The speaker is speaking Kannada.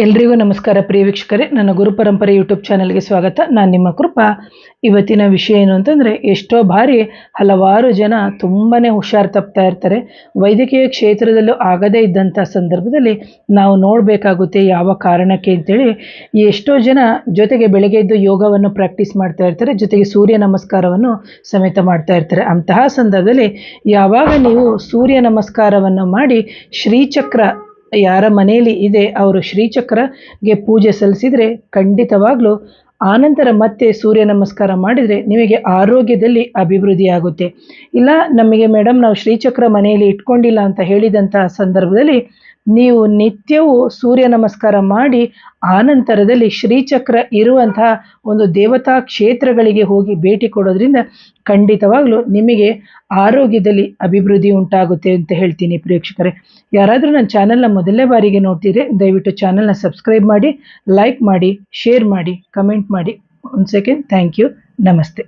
ಎಲ್ರಿಗೂ ನಮಸ್ಕಾರ ಪ್ರಿಯ ವೀಕ್ಷಕರೇ, ನನ್ನ ಗುರು ಪರಂಪರೆ ಯೂಟ್ಯೂಬ್ ಚಾನಲ್ಗೆ ಸ್ವಾಗತ. ನಾನು ನಿಮ್ಮ ಕೃಪಾ. ಇವತ್ತಿನ ವಿಷಯ ಏನು ಅಂತಂದರೆ, ಎಷ್ಟೋ ಬಾರಿ ಹಲವಾರು ಜನ ತುಂಬಾ ಹುಷಾರು ತಪ್ತಾ ಇರ್ತಾರೆ. ವೈದ್ಯಕೀಯ ಕ್ಷೇತ್ರದಲ್ಲೂ ಆಗದೇ ಇದ್ದಂಥ ಸಂದರ್ಭದಲ್ಲಿ ನಾವು ನೋಡಬೇಕಾಗುತ್ತೆ ಯಾವ ಕಾರಣಕ್ಕೆ ಅಂತೇಳಿ. ಎಷ್ಟೋ ಜನ ಜೊತೆಗೆ ಬೆಳಗ್ಗೆ ಎದ್ದು ಯೋಗವನ್ನು ಪ್ರಾಕ್ಟೀಸ್ ಮಾಡ್ತಾ ಇರ್ತಾರೆ, ಜೊತೆಗೆ ಸೂರ್ಯ ನಮಸ್ಕಾರವನ್ನು ಸಮೇತ ಮಾಡ್ತಾ ಇರ್ತಾರೆ. ಅಂತಹ ಸಂದರ್ಭದಲ್ಲಿ ಯಾವಾಗ ನೀವು ಸೂರ್ಯ ನಮಸ್ಕಾರವನ್ನು ಮಾಡಿ ಶ್ರೀಚಕ್ರ ಯಾರ ಮನೆಯಲ್ಲಿ ಇದೆ ಅವರು ಶ್ರೀಚಕ್ರಗೆ ಪೂಜೆ ಸಲ್ಲಿಸಿದರೆ ಖಂಡಿತವಾಗ್ಲೂ ಆನಂತರ ಮತ್ತೆ ಸೂರ್ಯ ನಮಸ್ಕಾರ ಮಾಡಿದರೆ ನಿಮಗೆ ಆರೋಗ್ಯದಲ್ಲಿ ಅಭಿವೃದ್ಧಿ ಆಗುತ್ತೆ. ಇಲ್ಲ ನಮಗೆ ಮೇಡಮ್ ನಾವು ಶ್ರೀಚಕ್ರ ಮನೆಯಲ್ಲಿ ಇಟ್ಕೊಂಡಿಲ್ಲ ಅಂತ ಹೇಳಿದಂತಹ ಸಂದರ್ಭದಲ್ಲಿ ನೀವು ನಿತ್ಯವೂ ಸೂರ್ಯ ನಮಸ್ಕಾರ ಮಾಡಿ ಆನಂತರದಲ್ಲಿ ಶ್ರೀಚಕ್ರ ಇರುವಂತಹ ಒಂದು ದೇವತಾ ಕ್ಷೇತ್ರಗಳಿಗೆ ಹೋಗಿ ಭೇಟಿ ಕೊಡೋದ್ರಿಂದ ಖಂಡಿತವಾಗ್ಲೂ ನಿಮಗೆ ಆರೋಗ್ಯದಲ್ಲಿ ಅಭಿವೃದ್ಧಿ ಉಂಟಾಗುತ್ತೆ ಅಂತ ಹೇಳ್ತೀನಿ ಪ್ರೇಕ್ಷಕರೇ. ಯಾರಾದರೂ ನನ್ನ ಚಾನಲ್ನ ಮೊದಲನೇ ಬಾರಿಗೆ ನೋಡ್ತಿದ್ರೆ ದಯವಿಟ್ಟು ಚಾನಲ್ನ ಸಬ್ಸ್ಕ್ರೈಬ್ ಮಾಡಿ, ಲೈಕ್ ಮಾಡಿ, ಶೇರ್ ಮಾಡಿ, ಕಮೆಂಟ್ ಮಾಡಿ. ಒಂದು ಸೆಕೆಂಡ್. Thank you. ನಮಸ್ತೆ.